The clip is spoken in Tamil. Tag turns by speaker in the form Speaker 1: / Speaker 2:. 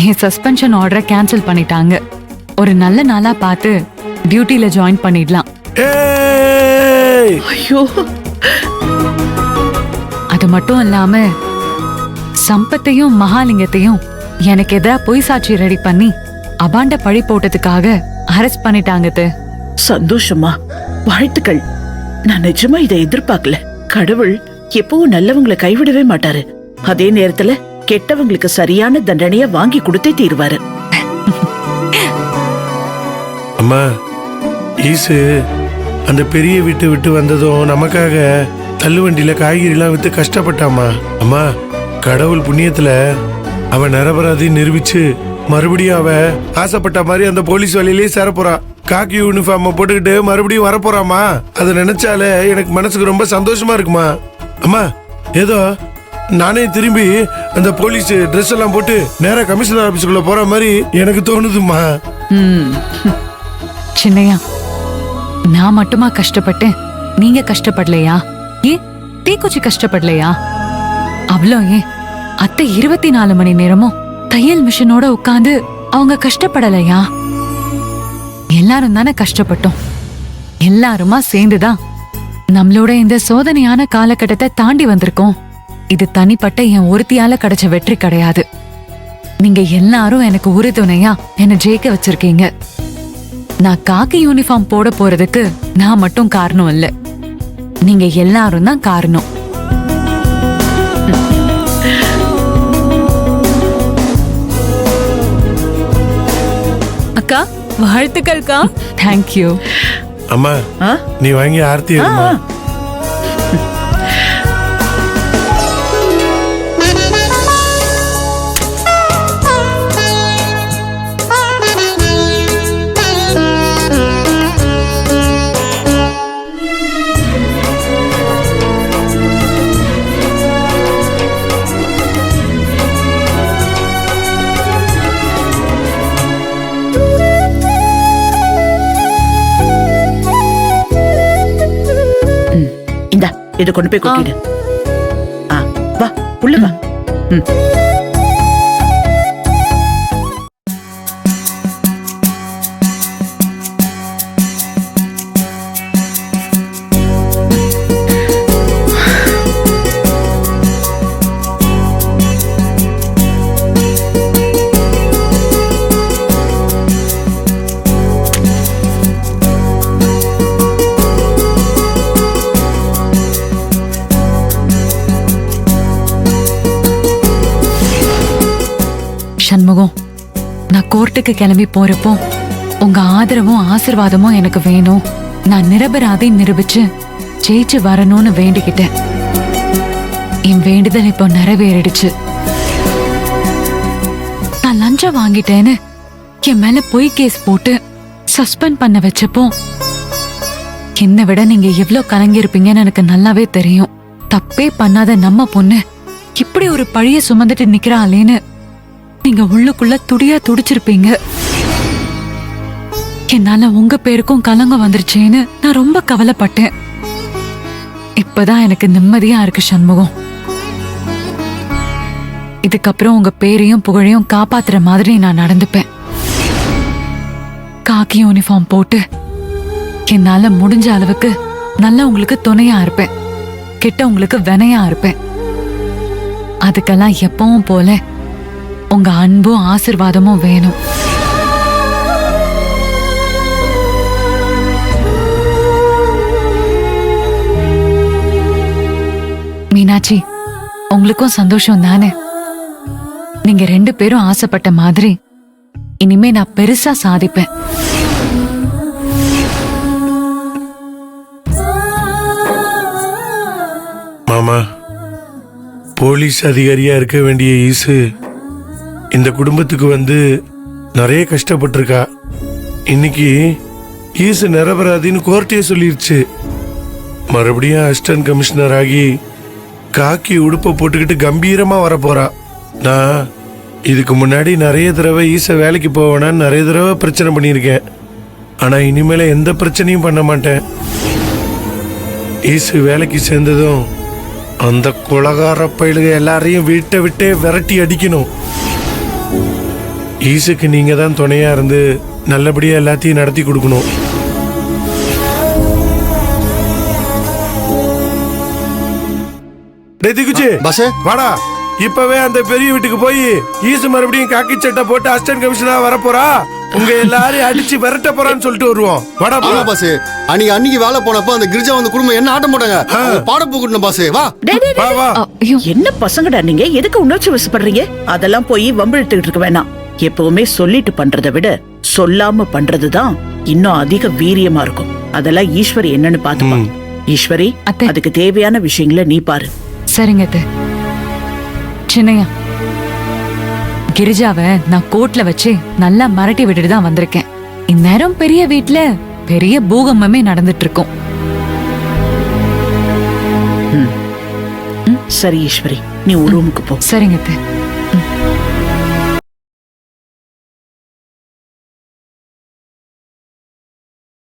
Speaker 1: என் சஸ்பென்ஷன் ஆர்டரை கேன்சல் பண்ணிட்டாங்க. ஒரு நல்ல நாளா பார்த்து டியூட்டில ஜாயின் பண்ணிடலாம்.
Speaker 2: ஐயோ,
Speaker 1: அது மட்டும் இல்லாம சம்பத்தையும் மகாலிங்கத்தையும் எனக்கு எதிரா பொய் சாட்சி ரெடி பண்ணி அபாண்ட பழி போட்டதுக்காக அரெஸ்ட் பண்ணிட்டாங்க.
Speaker 2: சந்தோஷமா, வாழ்த்துக்கள். நான் நிஜமா இதை எதிர்பார்க்கல. கடவுள் எப்பவும் நல்லவங்களை கைவிடவே மாட்டாரு. அதே நேரத்துல கெட்டவங்களுக்கு சரியான தண்டனைய வாங்கி கொடுத்தே தீருவாரு.
Speaker 3: அம்மா, ஈசு அந்த பெரிய வீட்டு விட்டு வந்ததும் நமக்காக தள்ளுவண்டியில காய்கறிலாம் வித்து கஷ்டப்பட்டாமா. அம்மா, கடவுள் புண்ணியத்துல அவன் நிரபராதி நிரூபிச்சு மறுபடியும் அவ ஆசைப்பட்ட மாதிரி அந்த போலீஸ் வேலையிலேயே சேரப்போறா. காக்கி யூனிஃபார்ம் போட்டுக்கிட்டு மறுபடியும் வரப்போறாமா. அதை நினைச்சாலே எனக்கு மனசுக்கு ரொம்ப சந்தோஷமா இருக்குமா. அம்மா, ஏதோ நானே திரும்பி அந்த போலீஸ் ட்ரெஸ் எல்லாம் போட்டு நேரா கமிஷனர் ஆபீஸ்க்குள்ள போற மாதிரி எனக்கு தோணுதுமா.
Speaker 1: சின்னையா, நான் மட்டுமா கஷ்டப்பட்டேன், நீங்க கஷ்டப்படலையா? ஏன் தீக்குச்சி கஷ்டப்படலையா? அவ்வளோ ஏன் அத்தை 24 மணி நேரமும் தையல் மிஷினோட உட்கார்ந்து அவங்க கஷ்டப்படலையா? எல்லாரும் தானே கஷ்டப்பட்டோம். எல்லாருமா சேர்ந்துதான் நம்மளோட இந்த சோதனையான காலகட்டத்தை தாண்டி வந்திருக்கோம். இது தனிப்பட்ட என் ஒருத்தியால கிடைச்ச வெற்றி கிடையாது. நீங்க எல்லாரும் எனக்கு உறுதுணையா என்ன ஜெயிக்க வச்சிருக்கீங்க. நான் காக்கி யூனிஃபார்ம் போட போறதுக்கு நான் மட்டும் காரணம் இல்ல, நீங்க எல்லாரும் தான் காரணம்.
Speaker 4: அக்கா, வாழ்த்துக்கள்க்கா.
Speaker 1: தேங்க்யூ.
Speaker 3: அம்மா, நீ வாங்கி ஆர்த்தி எடுமா.
Speaker 2: இதை கொண்டு போய் கொட்டிடு. வா, உள்ள வா.
Speaker 1: சண்முகம், நான் கோர்ட்டுக்கு கிளம்பி போறப்போ உங்க ஆதரவும் ஆசிர்வாதமும் எனக்கு வேணும். நான் நிரபராதி நிரூபிச்சு ஜெயிச்சு வரணும்னு வேண்டிக்கிட்டேன். என் வேண்டுதல் இப்போ நிறைவேறிடுச்சு. நான் லஞ்சம் வாங்கிட்டேன்னு என் மேல பொய் கேஸ் போட்டு சஸ்பெண்ட் பண்ண வச்சப்போ என்னை விட நீங்க எவ்வளவு கலங்கிருப்பீங்கன்னு எனக்கு நல்லாவே தெரியும். தப்பே பண்ணாத நம்ம பொண்ணு இப்படி ஒரு பழிய சுமந்துட்டு நிக்கிறாளேன்னு நீங்க உள்ளுக்குள்ள துடியா துடிச்சிருப்பீங்க. என்னால உங்க பேருக்கும் கலங்கம் வந்துருச்சேன்னு நான் ரொம்ப கவலைப்பட்டேன். இப்பதான் எனக்கு நிம்மதியா இருக்கு சண்முகம். இதுக்கப்புறம் உங்க பேரையும் புகழையும் காப்பாத்துற மாதிரி நான் நடந்துப்பேன். காக்கி யூனிஃபார்ம் போட்டு என்னால முடிஞ்ச அளவுக்கு நல்ல உங்களுக்கு துணையா இருப்பேன், கெட்ட உங்களுக்கு வினையா இருப்பேன். அதுக்கெல்லாம் எப்பவும் போல உங்க அன்பும் ஆசிர்வாதமும் வேணும். மீனாட்சி, உங்களுக்கும் சந்தோஷம் தானே? நீங்க 2 பேரும் ஆசைப்பட்ட மாதிரி இனிமே நான் பெருசா சாதிப்பேன்.
Speaker 3: மாமா, போலீஸ் அதிகாரியா இருக்க வேண்டிய ஈசு இந்த குடும்பத்துக்கு வந்து நிறைய கஷ்டப்பட்டிருக்கா. இன்னைக்கு ஈசு நிரபராதின்னு கோர்ட்டே சொல்லிருச்சு. மறுபடியும் அசிஸ்டன்ட் கமிஷனர் ஆகி காக்கி உடுப்பை போட்டுக்கிட்டு கம்பீரமா வர போறா. நான் இதுக்கு முன்னாடி நிறைய தடவை ஈச வேலைக்கு போவேனான்னு நிறைய தடவை பிரச்சனை பண்ணியிருக்கேன். ஆனா இனிமேல எந்த பிரச்சனையும் பண்ண மாட்டேன். ஈசு வேலைக்கு சேர்ந்ததும் அந்த குலகார பயிலுக எல்லாரையும் வீட்டை விட்டே விரட்டி அடிக்கணும். ஈசுக்கு நீங்க தான் துணையா இருந்து நல்லபடியா எல்லாத்தையும் நடத்தி கொடுக்கணும். டேய் திக்குச்சி,
Speaker 4: பாஸ்
Speaker 3: வாடா. இப்பவே அந்த பெரிய வீட்டுக்கு போய் ஈசு மறுபடியும் காக்கி சட்டை போட்டு அசிஸ்டன்ட் கமிஷனரா வரப்போறா, உங்க எல்லாரையும் அடிச்சு விரட்ட போறான்னு சொல்லிட்டு வருவோம். வாடா
Speaker 4: ஆமா பாஸ், அன்னைக்கு வேலை போனப்போ அந்த கிரிஜா வந்து குடும்பம் என்ன ஆட்டம் போட்டாங்க. பாடம் போகணும் பாஸ். வா
Speaker 2: டேய், டேய்,
Speaker 3: வா
Speaker 2: டேய்.
Speaker 3: வா.
Speaker 1: ஐயோ
Speaker 2: என்ன பசங்கடா நீங்க, எதுக்கு உணர்ச்சி வசப்படுறீங்க? அதெல்லாம் போய் வம்பு இழுத்துக்கிட்டு இருக்க வேணாம். எப்பவுமே சொல்லிட்டு பண்றதை விட சொல்லாம பண்றதுதான் இன்னும் அதிக வீரியமா இருக்கும். அதெல்லாம் ஈஸ்வரி என்னன்னு பாத்துப்பா. ஈஸ்வரி,
Speaker 1: அத்தை.
Speaker 2: அதுக்கு தேவையான விஷயங்களை நீ பாரு.
Speaker 1: சரிங்க அத்தை. சின்னையா, கிரிஜாவை நான் கோர்ட்ல வச்சு நல்லா மிரட்டி விட்டுட்டு தான் வந்திருக்கேன். இந்நேரம் பெரிய வீட்ல பெரிய பூகம்பமே நடந்துட்டு இருக்கும்.
Speaker 2: சரி ஈஸ்வரி, நீ ஒரு ரூமுக்கு போ.
Speaker 1: சரிங்க அத்தை.